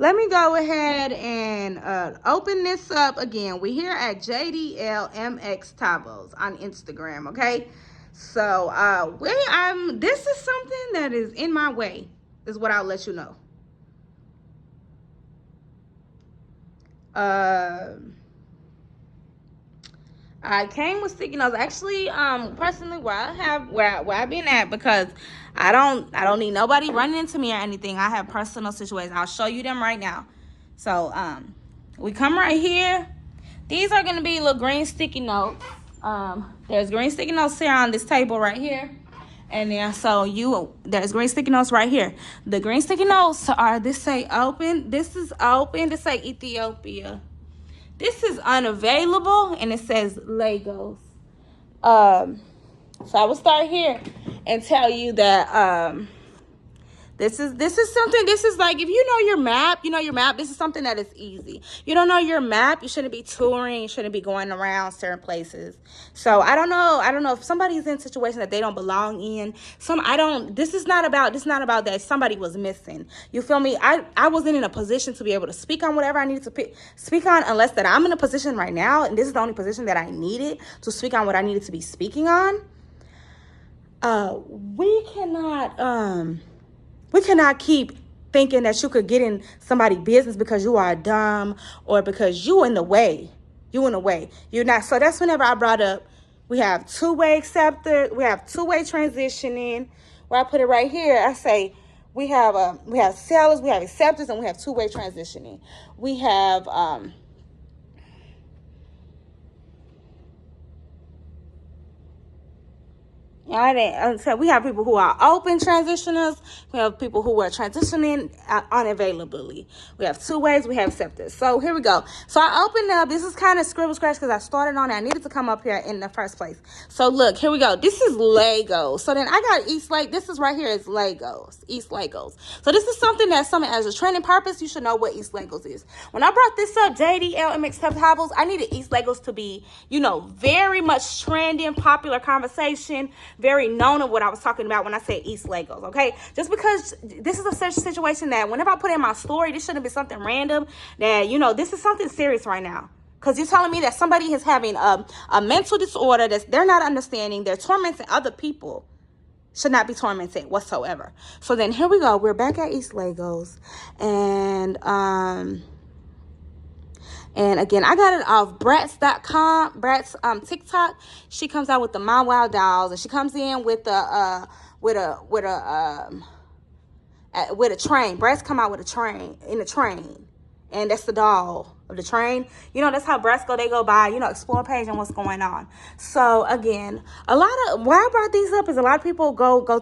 let me go ahead and open this up again. We're here at JDLMX Tavos on Instagram, okay? So this is something that is in my way, is what I'll let you know. I came with sticky notes. Actually, personally, where I've been at, because I don't need nobody running into me or anything. I have personal situations. I'll show you them right now. So we come right here. These are gonna be little green sticky notes. There's green sticky notes here on this table right here. And then there's green sticky notes right here. The green sticky notes are, this say open. This is open. This say Ethiopia. This is unavailable, and it says Lagos. So I will start here and tell you that this is something. This is like, if you know your map, this is something that is easy. You don't know your map, you shouldn't be touring, you shouldn't be going around certain places. So I don't know if somebody's in a situation that they don't belong in. This is not about that somebody was missing. You feel me? I wasn't in a position to be able to speak on whatever I needed to speak on, unless that I'm in a position right now, and this is the only position that I needed to speak on what I needed to be speaking on. We cannot keep thinking that you could get in somebody's business because you are dumb, or because you in the way. You're not. So that's whenever I brought up, we have two-way acceptor, we have two-way transitioning. Where I put it right here, I say we have sellers, we have acceptors, and we have two-way transitioning. We have so we have people who are open transitioners. We have people who are transitioning unavailability. We have two ways. We have acceptors. So here we go. So I opened up. This is kind of scribble scratch because I started on it. I needed to come up here in the first place. So look, here we go. This is Legos. So then I got East Lake. This is right here is Legos. East Legos. So this is something as a training purpose, you should know what East Legos is. When I brought this up, JDL and Mixed Travels, I needed East Legos to be, very much trending, popular conversation, very known of what I was talking about when I said East Legos, okay? Just because this is a such situation that whenever I put in my story, this shouldn't be something random, that, this is something serious right now. Because you're telling me that somebody is having a mental disorder that they're not understanding, they're tormenting other people. Should not be tormented whatsoever. So then here we go. We're back at East Legos. And again, I got it off Bratz.com, Bratz TikTok. She comes out with the My Wow dolls, and she comes in with a train. Bratz come out with a train, and that's the doll of the train. That's how Bratz go. They go by, explore page and what's going on. So again, why I brought these up is a lot of people go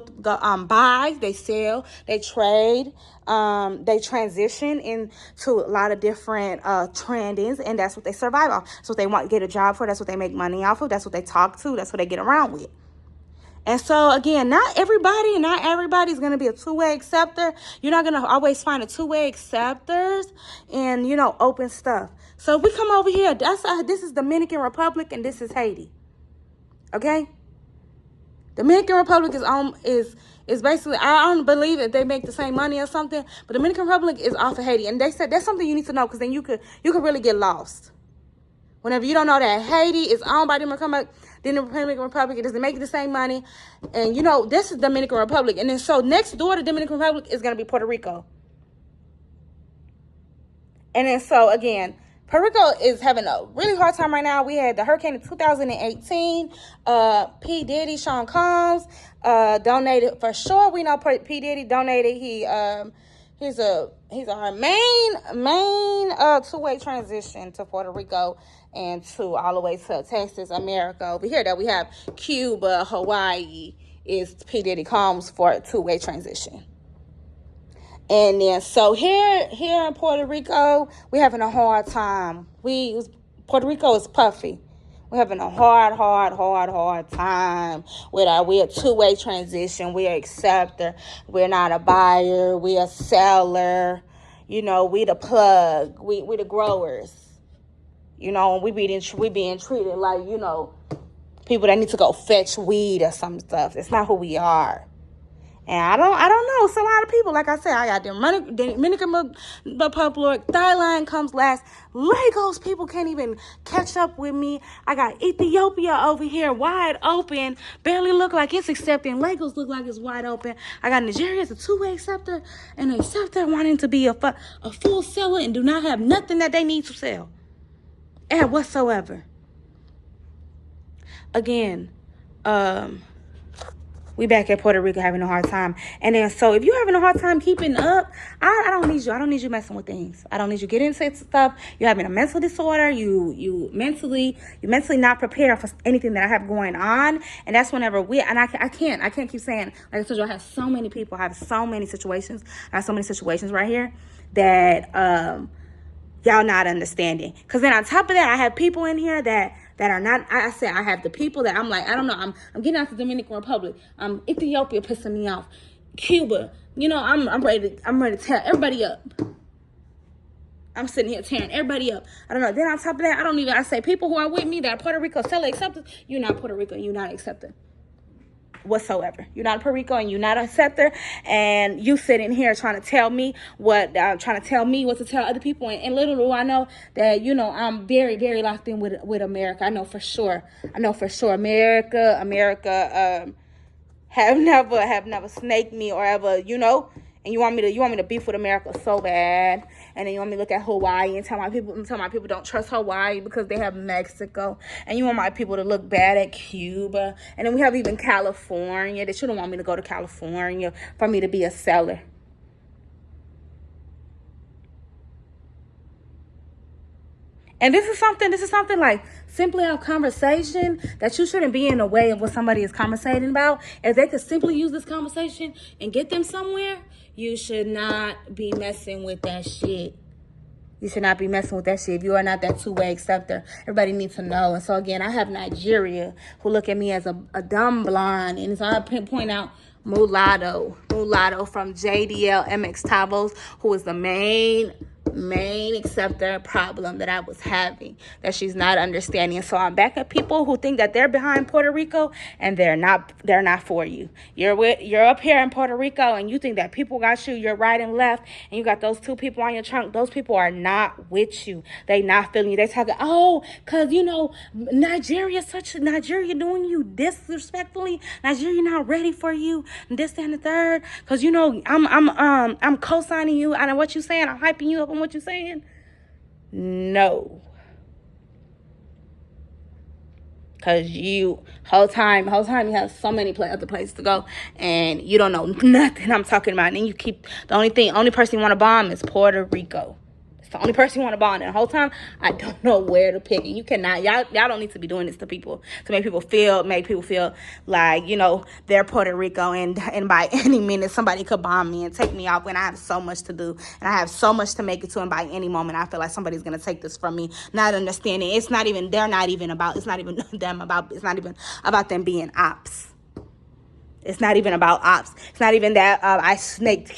buy, they sell, they trade, they transition into a lot of different trendings, and that's what they survive off. That's what they want to get a job for. That's what they make money off of. That's what they talk to. That's what they get around with. And so, again, not everybody's going to be a two-way acceptor. You're not going to always find a two-way acceptors and, open stuff. So we come over here. This is Dominican Republic, and this is Haiti. Okay? Dominican Republic is basically, I don't believe that they make the same money or something, but Dominican Republic is off of Haiti. And they said that's something you need to know, because then you could really get lost. Whenever you don't know that Haiti is owned by the Dominican Republic, it doesn't make the same money. And, this is Dominican Republic. And then so next door to Dominican Republic is going to be Puerto Rico. And then so, again, Puerto Rico is having a really hard time right now. We had the hurricane in 2018. P. Diddy, Sean Combs, donated for sure. We know P. Diddy donated. He's our main two-way transition to Puerto Rico and to all the way to Texas, America. Over here that we have Cuba, Hawaii is P. Diddy Combs for a two-way transition. And then so here in Puerto Rico, we're having a hard time. Puerto Rico is puffy. We're having a hard time we're a two-way transition. We're an acceptor. We're not a buyer. We're a seller. We the plug. We the growers. We being treated like, people that need to go fetch weed or some stuff. It's not who we are. And I don't know. It's a lot of people. Like I said, I got Dominican Republic, Thailand comes last. Lagos people can't even catch up with me. I got Ethiopia over here, wide open, barely look like it's accepting. Lagos look like it's wide open. I got Nigeria as a two-way acceptor, and an acceptor wanting to be a full seller and do not have nothing that they need to sell, and whatsoever. Again, we back at Puerto Rico having a hard time. And then, so if you're having a hard time keeping up, I don't need you. I don't need you messing with things. I don't need you getting into stuff. You're having a mental disorder. You mentally not prepared for anything that I have going on. And that's whenever I can't keep saying, like I told you, I have so many people. I have so many situations. I have so many situations right here that, y'all not understanding. Because then on top of that, I have people in here that are not. I said I have the people that I'm like, I don't know. I'm getting out the Dominican Republic. Ethiopia pissing me off. Cuba. You know, I'm ready to tear everybody up. I'm sitting here tearing everybody up. I don't know. Then on top of that, I say people who are with me that are Puerto Rico seller acceptors. You're not Puerto Rico. You're not accepted whatsoever. You're not a Puerto Rico and you're not a acceptor, and you sitting here trying to tell me what to tell other people, and little do I know that, you know, I'm very, very locked in with America. I know for sure America have never snaked me or ever, you know. And you want me to beef with America so bad, and then you want me to look at Hawaii and tell my people don't trust Hawaii because they have Mexico, and you want my people to look bad at Cuba, and then we have even California that you don't want me to go to California for me to be a seller. And this is something like simply a conversation that you shouldn't be in the way of what somebody is conversating about. If they could simply use this conversation and get them somewhere, you should not be messing with that shit. You should not be messing with that shit if you are not that two-way acceptor. Everybody needs to know. And so, again, I have Nigeria who look at me as a dumb blonde. And so I point out Mulatto from JDL MX Tavos, who is the main acceptor problem that I was having, that she's not understanding. So I'm back at people who think that they're behind Puerto Rico, and they're not for you. You're up here in Puerto Rico and you think that people got you, you're right and left, and you got those two people on your trunk. Those people are not with you. They not feeling you. They talking, cause you know, Nigeria doing you disrespectfully. Nigeria not ready for you. This and the third. Cause you know, I'm co-signing you. I know what you saying. I'm hyping you up on what you're saying. No. Cause you whole time you have so many other places to go, and you don't know nothing I'm talking about. And you keep the only person you want to bomb is Puerto Rico. It's the only person you want to bomb. And the whole time I don't know where to pick. And you cannot, y'all don't need to be doing this to people to make people feel like, you know, they're Puerto Rico, and by any minute somebody could bomb me and take me off when I have so much to do and I have so much to make it to, and by any moment I feel like somebody's gonna take this from me, not understanding it's not even about them being ops. It's not even about ops. It's not even that I snaked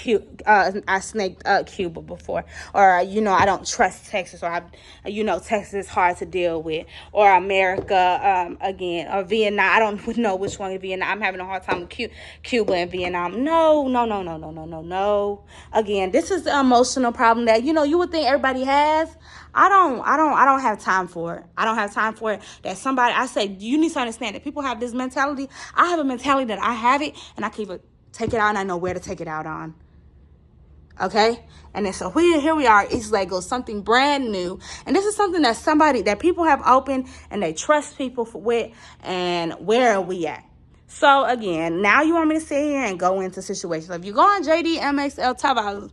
Cuba before, or you know, I don't trust Texas, or Texas is hard to deal with, or America again, or Vietnam. I don't know which one is Vietnam. I'm having a hard time with Cuba and Vietnam. No. Again, this is an emotional problem that, you know, you would think everybody has. I don't have time for it. I don't have time for it. That somebody, I say, you need to understand that people have this mentality. I have a mentality that I have it, and I can even take it out, and I know where to take it out on. Okay? And then so here we are, East Lagos, something brand new. And this is something that people have opened and they trust people with. And where are we at? So again, now you want me to sit here and go into situations. If you go on JDMXL Tavos,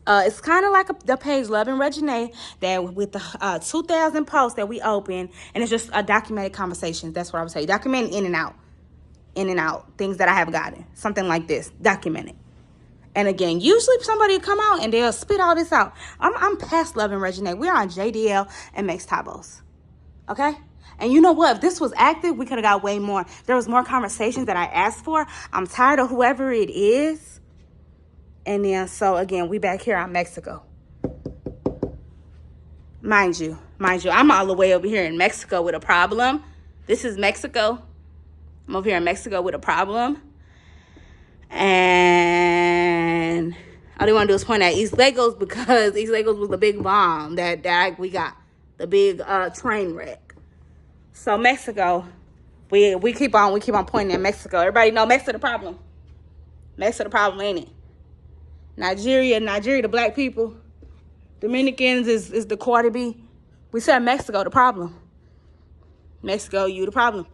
it's kind of like the page Love and Reginae, that with the 2,000 posts that we open, and it's just a documented conversations. That's what I would say. Documented in and out, things that I have gotten, something like this, documented. And again, usually somebody will come out and they'll spit all this out. I'm past Love and Reginae. We're on JDL and MX Tavos. Okay? And you know what? If this was active, we could have got way more. There was more conversations that I asked for. I'm tired of whoever it is. And then, so again, we back here on Mexico. Mind you, I'm all the way over here in Mexico with a problem. This is Mexico. I'm over here in Mexico with a problem. And all they want to do is point at East Lagos because East Lagos was the big bomb that we got, the big train wreck. So Mexico, we keep on pointing at Mexico. Everybody know Mexico the problem. Mexico the problem, ain't it? Nigeria, the black people. Dominicans is the Cardi B. We said Mexico the problem. Mexico, you the problem.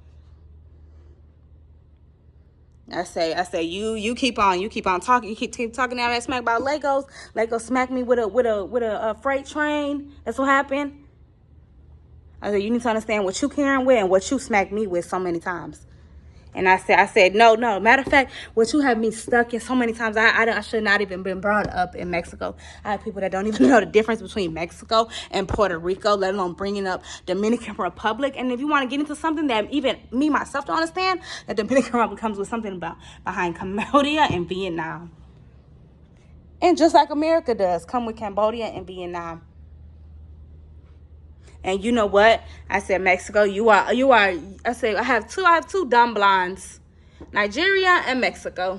I say you keep on talking. You keep talking that smack about Legos. Legos smacked me with a freight train. That's what happened. I said you need to understand what you carrying with and what you smacked me with so many times. And I said no. Matter of fact, what you have me stuck in so many times, I should not even been brought up in Mexico. I have people that don't even know the difference between Mexico and Puerto Rico, let alone bringing up Dominican Republic. And if you want to get into something that even me myself don't understand, that Dominican Republic comes with something behind Cambodia and Vietnam. And just like America does, come with Cambodia and Vietnam. And you know what? I said, Mexico, you are. I said, I have two dumb blondes, Nigeria and Mexico,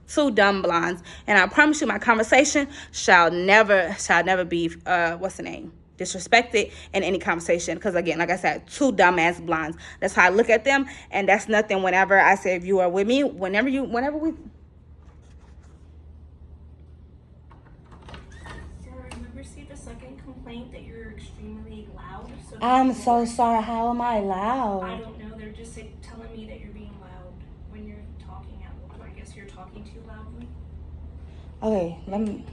two dumb blondes. And I promise you, my conversation shall never be, what's the name? Disrespected in any conversation. Because again, like I said, two dumbass blondes. That's how I look at them. And that's nothing whenever I say, if you are with me, whenever we. Received a second complaint that you're extremely loud. So I'm so sorry. How am I loud? I don't know. They're just telling me that you're being loud when you're talking. I guess you're talking too loudly. Okay, let me.